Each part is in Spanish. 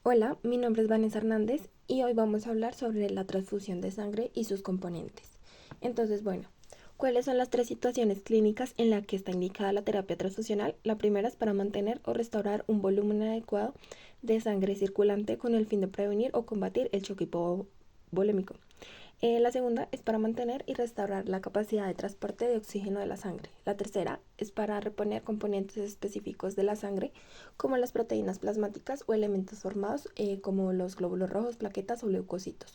Hola, mi nombre es Vanessa Hernández y hoy vamos a hablar sobre la transfusión de sangre y sus componentes. Entonces, bueno, ¿cuáles son las tres situaciones clínicas en las que está indicada la terapia transfusional? La primera es para mantener o restaurar un volumen adecuado de sangre circulante con el fin de prevenir o combatir el choque hipovolémico. La segunda es para mantener y restaurar la capacidad de transporte de oxígeno de la sangre. La tercera es para reponer componentes específicos de la sangre, como las proteínas plasmáticas o elementos formados como los glóbulos rojos, plaquetas o leucocitos,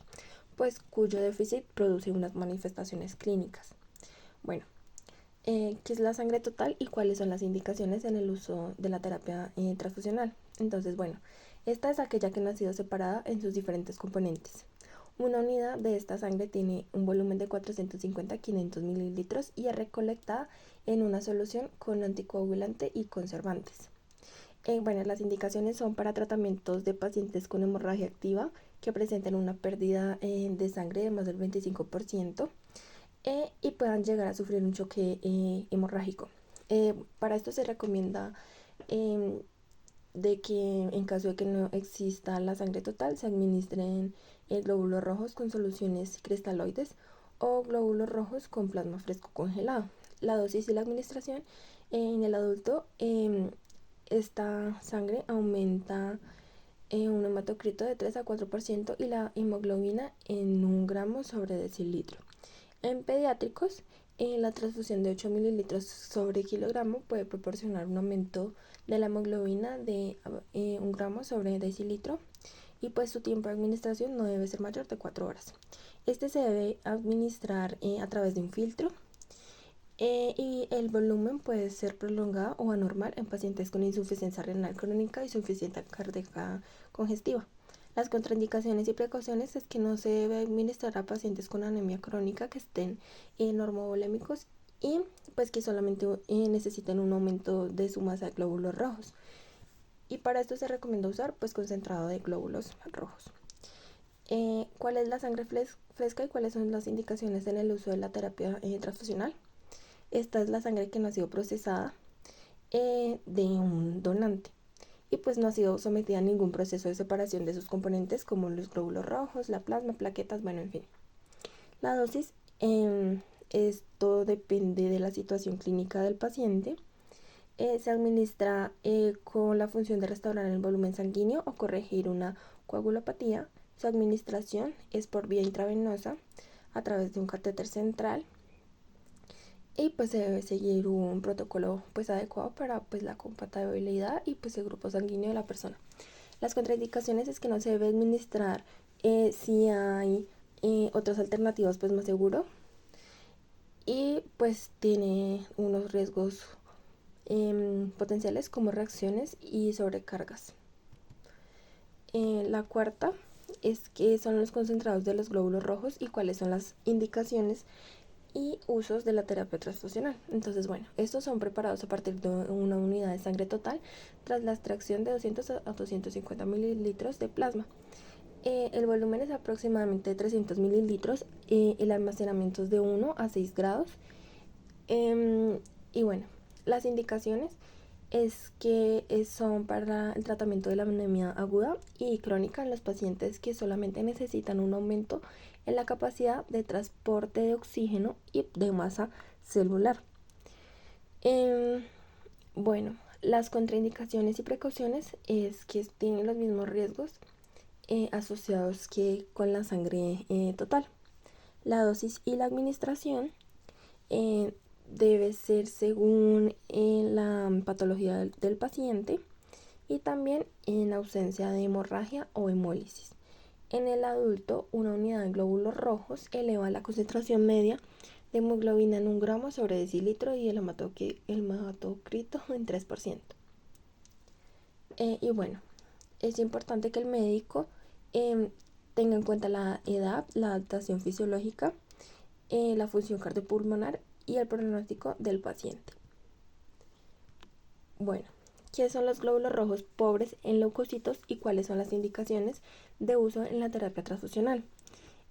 pues cuyo déficit produce unas manifestaciones clínicas. Bueno, ¿qué es la sangre total y cuáles son las indicaciones en el uso de la terapia transfusional? Entonces, bueno, esta es aquella que no ha sido separada en sus diferentes componentes. Una unidad de esta sangre tiene un volumen de 450 a 500 mililitros y es recolectada en una solución con anticoagulante y conservantes. Bueno, las indicaciones son para tratamientos de pacientes con hemorragia activa que presenten una pérdida de sangre de más del 25% y puedan llegar a sufrir un choque hemorrágico. Para esto se recomienda eh, de que en caso de que no exista la sangre total se administren glóbulos rojos con soluciones cristaloides o glóbulos rojos con plasma fresco congelado. La dosis y la administración en el adulto, esta sangre aumenta un hematocrito de 3 a 4% y la hemoglobina en 1 gramo sobre decilitro. En pediátricos, la transfusión de 8 mililitros sobre kilogramo puede proporcionar un aumento de la hemoglobina de 1 gramo sobre decilitro y pues su tiempo de administración no debe ser mayor de 4 horas. Este se debe administrar a través de un filtro y el volumen puede ser prolongado o anormal en pacientes con insuficiencia renal crónica y insuficiencia cardíaca congestiva. Las contraindicaciones y precauciones es que no se debe administrar a pacientes con anemia crónica que estén normovolémicos y pues que solamente necesiten un aumento de su masa de glóbulos rojos. Y para esto se recomienda usar pues concentrado de glóbulos rojos. ¿Cuál es la sangre fresca y cuáles son las indicaciones en el uso de la terapia transfusional? Esta es la sangre que no ha sido procesada de un donante y pues no ha sido sometida a ningún proceso de separación de sus componentes como los glóbulos rojos, la plasma, plaquetas, bueno, en fin. La dosis, esto depende de la situación clínica del paciente. Se administra con la función de restaurar el volumen sanguíneo o corregir una coagulopatía. Su administración es por vía intravenosa a través de un catéter central y pues se debe seguir un protocolo pues adecuado para pues la compatibilidad y pues el grupo sanguíneo de la persona. Las contraindicaciones es que no se debe administrar si hay otras alternativas pues más seguro y pues tiene unos riesgos potenciales como reacciones y sobrecargas. La cuarta es que son los concentrados de los glóbulos rojos y cuáles son las indicaciones y usos de la terapia transfusional. Entonces, bueno, estos son preparados a partir de una unidad de sangre total tras la extracción de 200 a 250 mililitros de plasma. El volumen es aproximadamente de 300 mililitros, el almacenamiento es de 1 a 6 grados. Y bueno, las indicaciones es que son para el tratamiento de la anemia aguda y crónica en los pacientes que solamente necesitan un aumento en la capacidad de transporte de oxígeno y de masa celular. Eh, bueno, las contraindicaciones y precauciones es que tienen los mismos riesgos asociados que con la sangre total. La dosis y la administración eh, debe ser según la patología del paciente y también en ausencia de hemorragia o hemólisis. En el adulto, una unidad de glóbulos rojos eleva la concentración media de hemoglobina en 1 gramo sobre decilitro y el hematocrito en 3%. Y bueno, es importante que el médico eh, tenga en cuenta la edad, la adaptación fisiológica, la función cardiopulmonar y el pronóstico del paciente. Bueno, ¿qué son los glóbulos rojos pobres en leucocitos y cuáles son las indicaciones de uso en la terapia transfusional?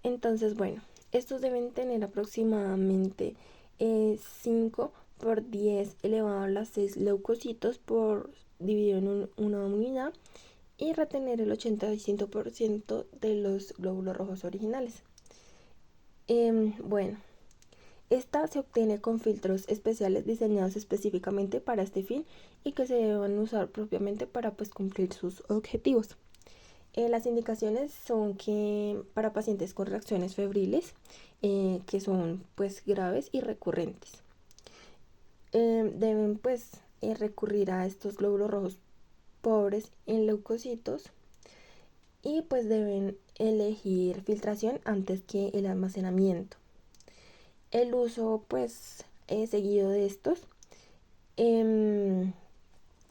Entonces, bueno, estos deben tener aproximadamente 5 por 10 elevado a las 6 leucocitos por dividido en una unidad y retener el 85% de los glóbulos rojos originales. Bueno, esta se obtiene con filtros especiales diseñados específicamente para este fin y que se deben usar propiamente para cumplir sus objetivos. Las indicaciones son que para pacientes con reacciones febriles que son graves y recurrentes, deben recurrir a estos glóbulos rojos pobres en leucocitos y deben elegir filtración antes que el almacenamiento. El uso seguido de estos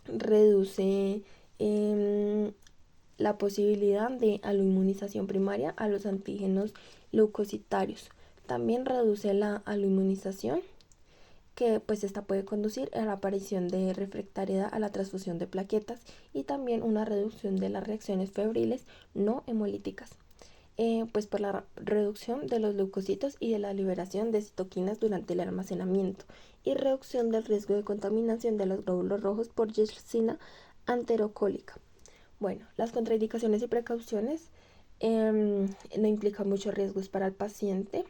reduce la posibilidad de aloinmunización primaria a los antígenos leucocitarios. También reduce la aloinmunización, que esta puede conducir a la aparición de refractariedad a la transfusión de plaquetas y también una reducción de las reacciones febriles no hemolíticas, por la reducción de los leucocitos y de la liberación de citoquinas durante el almacenamiento y reducción del riesgo de contaminación de los glóbulos rojos por Yersinia enterocólica. Bueno, las contraindicaciones y precauciones no implican muchos riesgos para el paciente.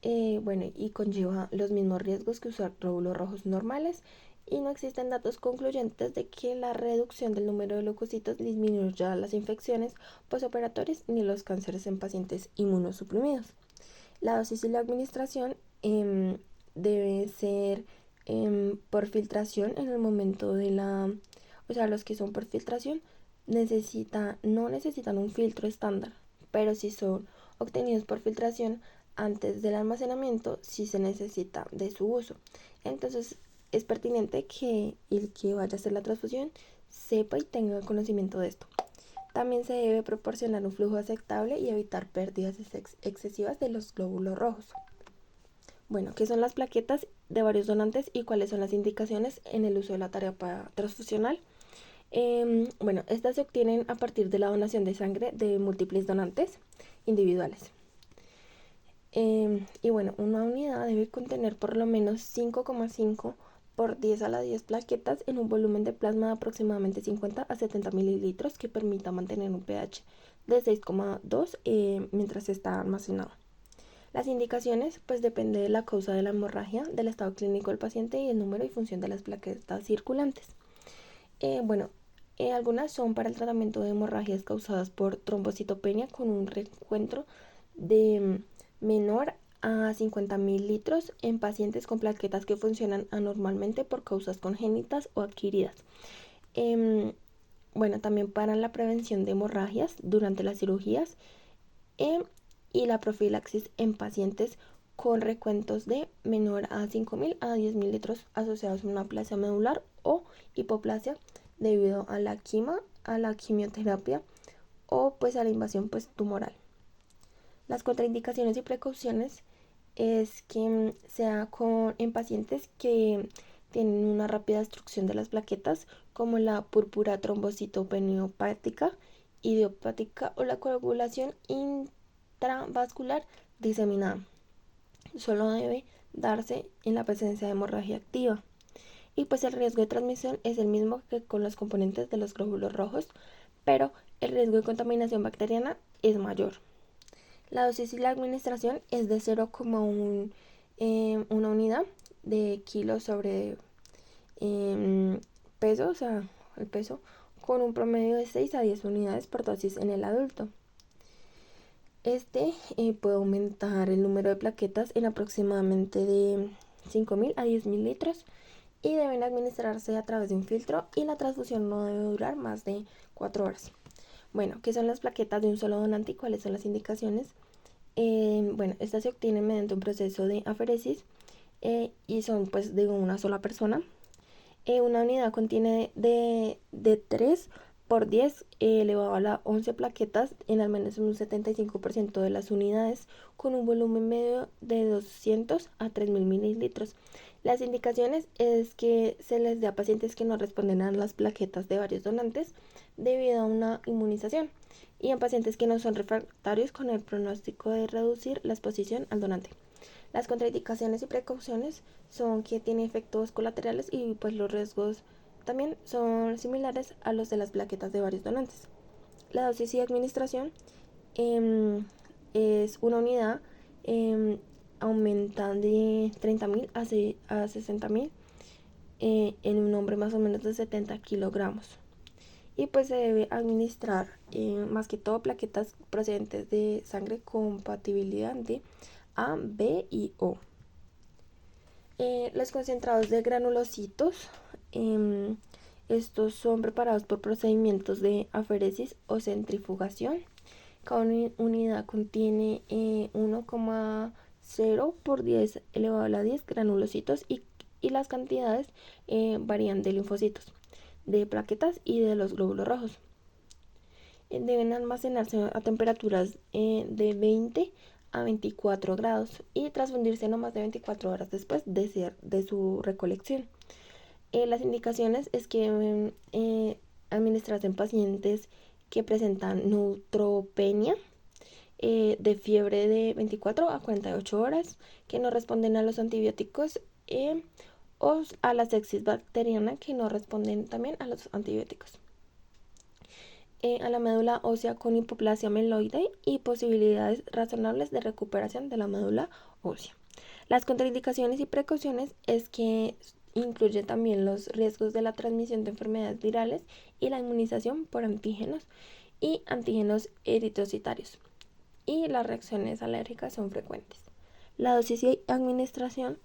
Y conlleva los mismos riesgos que usar glóbulos rojos normales y no existen datos concluyentes de que la reducción del número de leucocitos disminuya las infecciones postoperatorias ni los cánceres en pacientes inmunosuprimidos. La dosis y la administración debe ser por filtración en el momento de los que son por filtración no necesitan un filtro estándar, pero si son obtenidos por filtración antes del almacenamiento, sí se necesita de su uso. Entonces es pertinente que el que vaya a hacer la transfusión sepa y tenga conocimiento de esto. También se debe proporcionar un flujo aceptable y evitar pérdidas excesivas de los glóbulos rojos. Bueno, ¿qué son las plaquetas de varios donantes y cuáles son las indicaciones en el uso de la terapia transfusional? Estas se obtienen a partir de la donación de sangre de múltiples donantes individuales. Una unidad debe contener por lo menos 5,5 por 10 a la 10 plaquetas en un volumen de plasma de aproximadamente 50 a 70 mililitros que permita mantener un pH de 6,2 mientras está almacenado. Las indicaciones depende de la causa de la hemorragia, del estado clínico del paciente y el número y función de las plaquetas circulantes. Algunas son para el tratamiento de hemorragias causadas por trombocitopenia con un recuento de menor a 50 mililitros en pacientes con plaquetas que funcionan anormalmente por causas congénitas o adquiridas. También para la prevención de hemorragias durante las cirugías y la profilaxis en pacientes con recuentos de menor a 5.000 a 10.000 litros asociados a una aplasia medular o hipoplasia debido a la quimioterapia o a la invasión tumoral. Las contraindicaciones y precauciones es que sea en pacientes que tienen una rápida destrucción de las plaquetas, como la púrpura trombocitopeniopática, idiopática o la coagulación intravascular diseminada. Solo debe darse en la presencia de hemorragia activa. Y el riesgo de transmisión es el mismo que con los componentes de los glóbulos rojos, pero el riesgo de contaminación bacteriana es mayor. La dosis y la administración es de 0,1 una unidad de kilo sobre peso, o sea, el peso, con un promedio de 6 a 10 unidades por dosis en el adulto. Puede aumentar el número de plaquetas en aproximadamente de 5.000 a 10.000 litros y deben administrarse a través de un filtro y la transfusión no debe durar más de 4 horas. ¿Qué son las plaquetas de un solo donante y cuáles son las indicaciones? Estas se obtienen mediante un proceso de aferesis y son de una sola persona. Una unidad contiene de 3 por 10 elevado a la 11 plaquetas en al menos un 75% de las unidades con un volumen medio de 200 a 3.000 mililitros. Las indicaciones es que se les dé a pacientes que no responden a las plaquetas de varios donantes debido a una inmunización y en pacientes que no son refractarios con el pronóstico de reducir la exposición al donante. Las contraindicaciones y precauciones son que tiene efectos colaterales y los riesgos también son similares a los de las plaquetas de varios donantes. La dosis y administración es una unidad, aumenta de 30.000 a 60.000 en un hombre más o menos de 70 kilogramos. Y pues se debe administrar más que todo plaquetas procedentes de sangre compatibilidad de A, B y O. Los concentrados de granulocitos, estos son preparados por procedimientos de aferesis o centrifugación. Cada unidad contiene 1,0 por 10 elevado a la 10 granulocitos y las cantidades varían de linfocitos, de plaquetas y de los glóbulos rojos. Deben almacenarse a temperaturas de 20 a 24 grados y transfundirse no más de 24 horas después de su recolección. Las indicaciones es que deben administrarse en pacientes que presentan neutropenia de fiebre de 24 a 48 horas, que no responden a los antibióticos o a la sepsis bacteriana, que no responden también a los antibióticos. A la médula ósea con hipoplasia meloide y posibilidades razonables de recuperación de la médula ósea. Las contraindicaciones y precauciones es que incluye también los riesgos de la transmisión de enfermedades virales y la inmunización por antígenos y antígenos eritrocitarios. Y las reacciones alérgicas son frecuentes. La dosis y administración,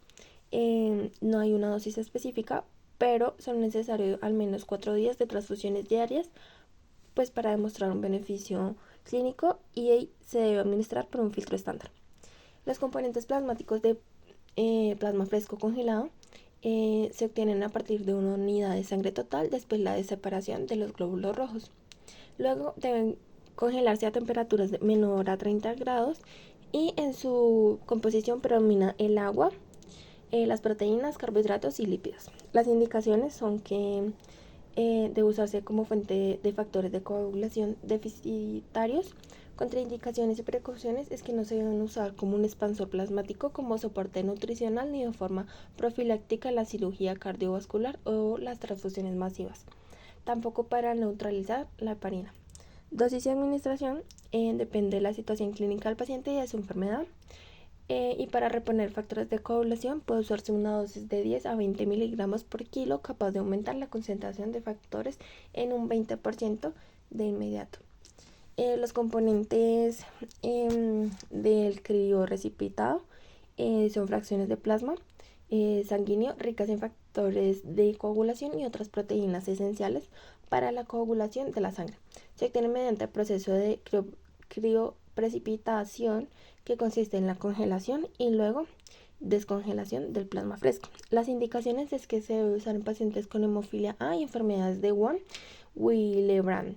no hay una dosis específica, pero son necesarios al menos 4 días de transfusiones diarias pues para demostrar un beneficio clínico, y se debe administrar por un filtro estándar. Los componentes plasmáticos de plasma fresco congelado se obtienen a partir de una unidad de sangre total después de la separación de los glóbulos rojos. Luego deben congelarse a temperaturas de menor a 30 grados y en su composición predomina el agua, las proteínas, carbohidratos y lípidos. Las indicaciones son que debe usarse como fuente de factores de coagulación deficitarios. Contraindicaciones y precauciones es que no se deben usar como un expansor plasmático, como soporte nutricional, ni de forma profiláctica la cirugía cardiovascular o las transfusiones masivas. Tampoco para neutralizar la heparina. Dosis y administración depende de la situación clínica del paciente y de su enfermedad. Y para reponer factores de coagulación puede usarse una dosis de 10 a 20 miligramos por kilo, capaz de aumentar la concentración de factores en un 20% de inmediato. Los componentes del criorecipitado son fracciones de plasma sanguíneo ricas en factores de coagulación y otras proteínas esenciales para la coagulación de la sangre. Se obtiene mediante el proceso de crioprecipitación, que consiste en la congelación y luego descongelación del plasma fresco. Las indicaciones es que se debe usar en pacientes con hemofilia A y enfermedades de Willebrand,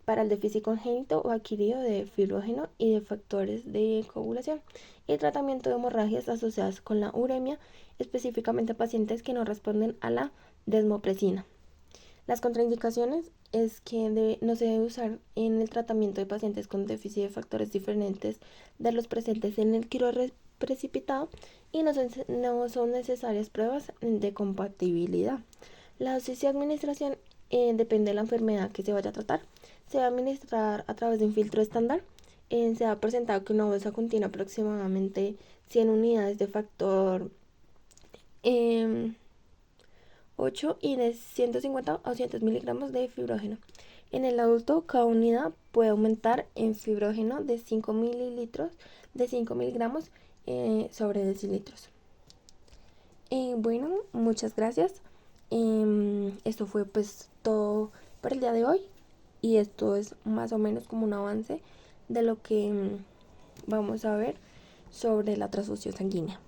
para el déficit congénito o adquirido de fibrógeno y de factores de coagulación, y tratamiento de hemorragias asociadas con la uremia, específicamente pacientes que no responden a la desmopresina. Las contraindicaciones es que no se debe usar en el tratamiento de pacientes con déficit de factores diferentes de los presentes en el crioprecipitado, y no son necesarias pruebas de compatibilidad. La dosis y administración depende de la enfermedad que se vaya a tratar. Se va a administrar a través de un filtro estándar. Se ha presentado que una bolsa contiene aproximadamente 100 unidades de factor 8 y de 150 a 200 miligramos de fibrógeno. En el adulto, cada unidad puede aumentar en fibrógeno de 5 miligramos sobre decilitros. Bueno, muchas gracias. Esto fue pues todo por el día de hoy, y esto es más o menos como un avance de lo que vamos a ver sobre la transfusión sanguínea.